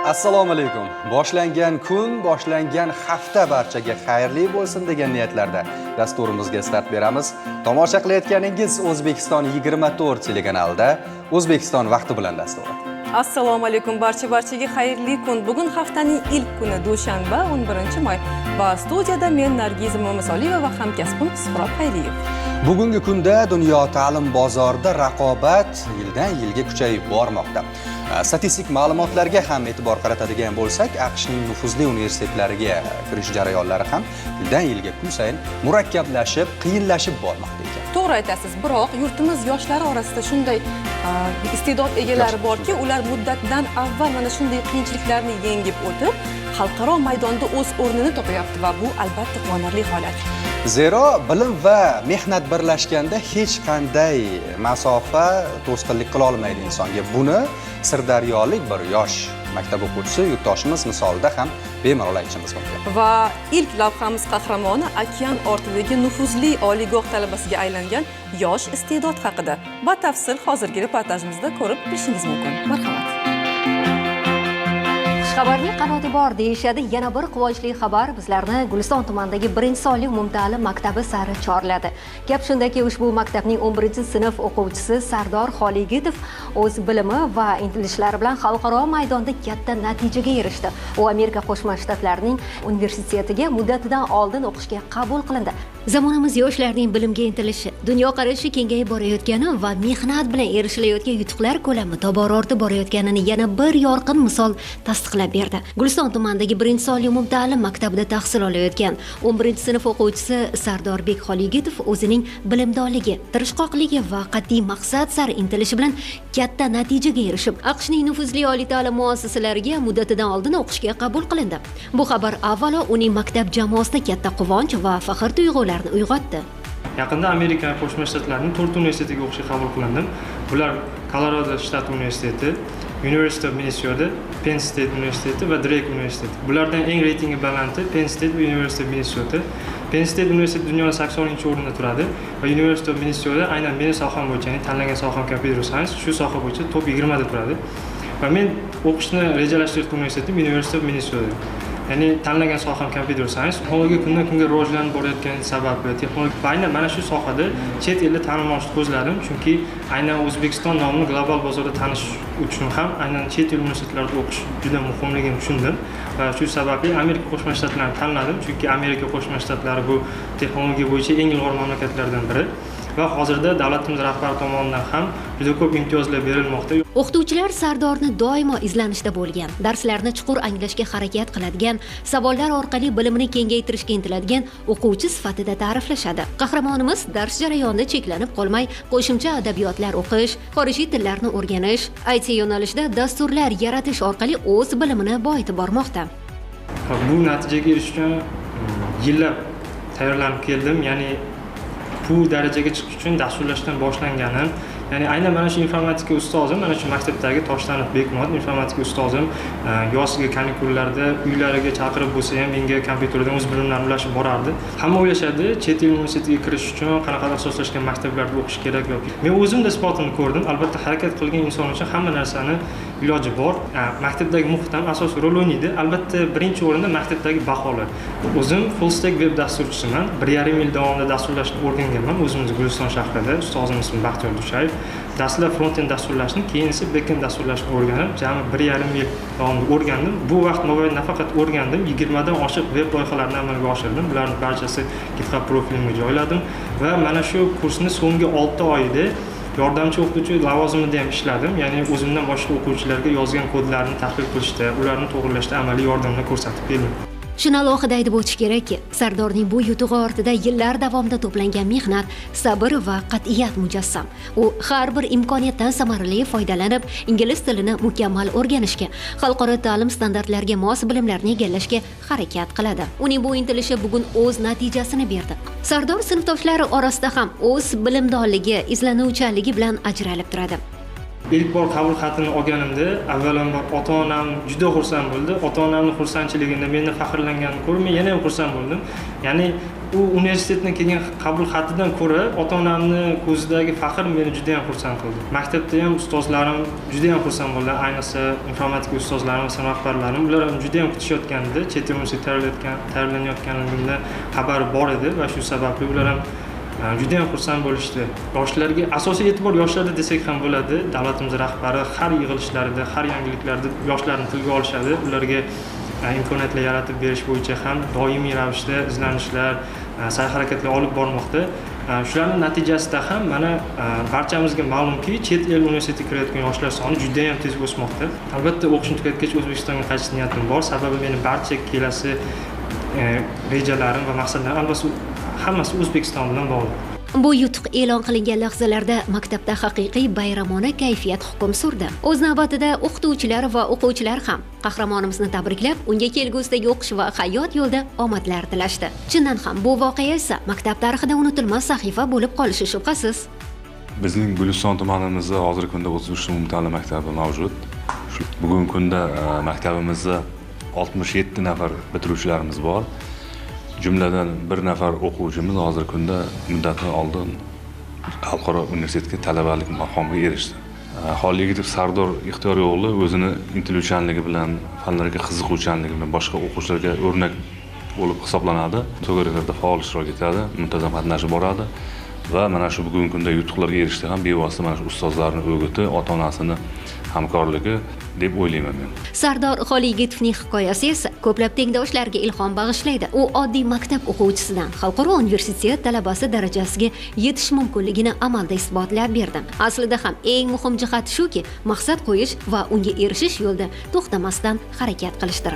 Assalomu alaykum. Boshlangan kun, boshlangan hafta barchaga xayrli bo'lsin degan niyatlarda dasturimizga start beramiz. Tomosha qilayotganingiz O'zbekiston 24 telekanalida O'zbekiston vaqti bilan dasturi. Assalomu alaykum barchaga xayrli kun. Bugun haftaning ilk kuni dushanba 11-may va studiyada men Nargiz Mo'misoliyeva va hamkasbim Suhrob Xayriyev. Bugungi kunda dunyo ta'lim bozorida raqobat yildan yilga kuchayib bormoqda. Statistik ma'lumotlarga ham e'tibor qaratadigan bo'lsak, AQShning nufuzli universitetlariga kirish jarayonlari ham yildan yilga kun sayin murakkablashib, qiyinlashib bormoqda ekan. To'g'ri aytasiz, biroq yurtimiz yoshlari orasida shunday iste'dod egalari borki, ular muddatidan avval mana shunday qiyinchiliklarni yengib o'tib, xalqaro maydonda o'z o'rnini topayapti va bu albatta quvonarli holat. Zero bilim va mehnat birlashganda hech qanday masofa to'sqinlik qila olmaydi insonga. Buni Sirdaryolik bir yosh maktab o'quvchisi yurtdoshimiz misolida ham bemalol aytishimiz mumkin. Va ilk lavhamiz qahramoni okean ortidagi nufuzli oliygoh talabasiga aylangan yosh iste'dod haqida. Batafsil hozirgi reportajimizda ko'rib bilishingiz mumkin. Marhamat. Xabarning qanoti bor deyishadi. Yana bir quvonchli xabar bizlarni Guliston tumanidagi 1-sonli umumta'lim maktabi sari chorladi. Gap shundaki, ushbu maktabning 11-sinf o'quvchisi Sardor Xoligitov o'z bilimi va intilishlari bilan xalqaro maydonda katta natijaga erishdi. U Amerika Qo'shma Shtatlarining universitetiga muddatidan oldin o'qishga qabul qilindi. Zamonamiz yoshlarining bilimga intilishi, dunyoqarashi kengayib borayotgani va mehnat bilan erishilayotgan yutuqlar ko'lami tobora ortib borayotganini yana bir yorqin misol tasdiqlab berdi. Guliston tumanidagi 1-sonli umumta'lim maktabida tahsil olayotgan 11-sinf o'quvchisi Sardorbek Xoligitov o'zining bilimdonligi, tirishqoqligi va qat'iy maqsad sari intilishi bilan katta natijaga erishib, AQShning nufuzli oliy ta'lim muassasalariga muddatidan oldin o'qishga qabul qilindi. Bu xabar avvalo uning maktab jamoasida katta quvonch va faxr tuyg'ularini uyg'otdi. Yaqinda Amerika Qo'shma Shtatlarining 4 universitetiga o'qishga qabul qilindim. Bular Colorado shtat universiteti, University of Minnesota, Penn State universiteti va Drake universiteti. Bulardan eng reytingi balanti Penn State va University of Minnesota. Penn State universiteti dunyoda 80-o'rinda turadi va University of Minnesota aynan meni soham bo'yicha, ya'ni tanlagan soham computer science, shu soha bo'yicha top 20 da turadi. Va men o'qishni rejalashtirgan universitetim University of Minnesota. Ya'ni tanlagan soham computer science. Texnologiya kundan kunga rivojlanib borayotgani sababi, texnologiya va aynan mana shu sohada chet elda tanilmoqni ko'zladim, chunki aynan O'zbekiston nomini global bozorda tanish uchun ham aynan chet el universitetlarida o'qish juda muhimligini tushundim va shu sababli Amerika Qo'shma Shtatlarini tanladim, chunki Amerika Qo'shma Shtatlari bu texnologiya bo'yicha eng ilg'or mamlakatlardan biri. Va hozirda davlatimiz rahbari tomonidan ham juda ko'p imtiyozlar berilmoqda. O'qituvchilar Sardorni doimo izlanishda bo'lgan, darslarni chuqur anglashga harakat qiladigan, savollar orqali bilimini kengaytirishga intiladigan o'quvchi sifatida ta'riflashadi. Qahramonimiz dars jarayonida cheklanib qolmay, qo'shimcha adabiyotlar o'qish, xorijiy tillarni o'rganish, IT yo'nalishida dasturlar yaratish orqali o'z bilimini boyitib bormoqda. Bu natijaga erishish uchun yillab tayyorlanib keldim, ya'ni bu darajaga chiqish uchun dasturlashdan boshlanganim. Ya'ni aynan mana shu informatika ustozim, mana shu maktabdagi Toshtanov Bekmurod informatika ustozim yozgi kanikulllarda uylariga chaqirib bo'lsa ham menga kompyuterdan o'z bilimlarini ulashib borardi. Hamma o'ylashadi, chet el universitetiga kirish uchun qanaqa asoslashgan maktablarda o'qish kerak yoki. Men o'zimda isbotini ko'rdim. Albatta harakat qilgan inson uchun hamma narsani iloji bor. Maktabdagi muhit ham asosiy rol o'ynaydi. Albatta birinchi o'rinda maktabdagi baholar. O'zim full stack web dasturchisiman. 1,5 yil davomida dasturlashni o'rganganman o'zimiz Guliston shahrida. Ustozim ismi Baxtiyor Dushayev. Dastlab front-end dasturlashni, keyin esa back-end dasturlashni o'rganib, jami 1,5 yil davomida o'rgandim. Bu vaqt mobaynida nafaqat o'rgandim, 20 dan oshiq web loyihalarini amalga oshirdim. Bularning barchasi GitHub profilimga joyladim va mana shu kursni so'nggi 6 oyida yordamchi o'qituvchi lavozimida ham ishladim. Ya'ni o'zimdan boshqa o'quvchilarga yozgan kodlarni tahlil qilishda, ularni to'g'rilashda amaliy yordamlar ko'rsatib keldim. Shuni alohida aytib o'tish kerakki, Sardorning bu yutug'i ortida yillar davomida to'plangan mehnat, sabr va qat'iyat mujassam. U har bir imkoniyatdan samarali foydalanib, ingliz tilini mukammal o'rganishga, xalqaro ta'lim standartlariga mos bilimlarni egallashga harakat qiladi. Uning bu intilishi bugun o'z natijasini berdi. Sardor sinfdoshlari orasida ham o'z bilimdonligi, izlanuvchanligi bilan ajralib turadi. İlk bor qabul xatini olganimda avvalambor ota-onam juda xursand bo'ldi. Ota-onamning xursandchiligidan meni faxrlanganini ko'rib, men yana ham xursand bo'ldim. Ya'ni u universitetdan kelgan qabul xatidan ko'ra ota-onamni ko'zidagi faxr meni juda ham xursand qildi. Maktabda ham ustozlarim juda ham xursand bo'ldilar, ayniqsa informatika ustozlarim va sinf rahbarlarim. Ular ham juda ham kutishayotgandi. Chet el universitetida tayyorlanayotganligimdan xabari bor edi va shu sababli ular ham juda ham xursand bo'lishdi. Yoshlarga asosiy e'tibor yoshlarda desak ham bo'ladi. Davlatimiz rahbari har yig'ilishlarida, har yangiliklarda yoshlarni tilga olishadi. Ularga imkoniyatlar yaratib berish bo'yicha ham doimiy ravishda izlanishlar, sa'y-harakatlar olib bormoqda. Shularning natijasida ham mana barchamizga ma'lumki, chet el universitetiga kirayotgan yoshlar soni juda ham tez o'smoqda. Albatta o'qishni tugatgach O'zbekistonga qaytish niyatim bor. Sababi meni barcha kelasi rejalarim va maqsadlarim albatta hammasi O'zbekiston bilan bog'liq. Bu yutuq e'lon qilingan lahzalarda maktabda haqiqiy bayramona kayfiyat hukm surdi. O'z navbatida o'qituvchilar va o'quvchilar ham qahramonimizni tabriklab, unga kelgusidagi o'qish va hayot yo'lida omadlar tilashdi. Chindan ham bu voqea esa maktab tarixida unutilmas sahifa bo'lib qolishi shubhasiz. Bizning Guliston tumanimizda hozirgi kunda 33 umumta'lim maktabi mavjud. Bugungi kunda maktabimizda 67 nafar bitiruvchilarimiz bor. Jumladan bir nafar o'quvchimiz hozirgi kunda muddatidan oldin xalqaro universitetga talabalik maqomiga erishdi. Xolligitov Sardor Ixtiyor o'g'li o'zini intiluvchanligi bilan, fanlarga qiziquvchanligi bilan boshqa o'quvchilarga o'rnak bo'lib hisoblanadi. To'garaklarda faol ishtirok etadi, muntazam qatnashib boradi va mana shu bugungi kunda yutuqlarga erishdi ham bevosita mana shu ustozlarning o'giti, ota-onasini hamkorligi deb o'ylayman men. Sardor Xoligitovning hikoyasi esa ko'plab tengdoshlarga ilhom bag'ishlaydi. U oddiy maktab o'quvchisidan xalqaro universitet talabasi darajasiga yetish mumkinligini amalda isbotlab berdi. Aslida ham eng muhim jihati shuki, maqsad qo'yish va unga erishish yo'lida to'xtamasdan harakat qilishdir.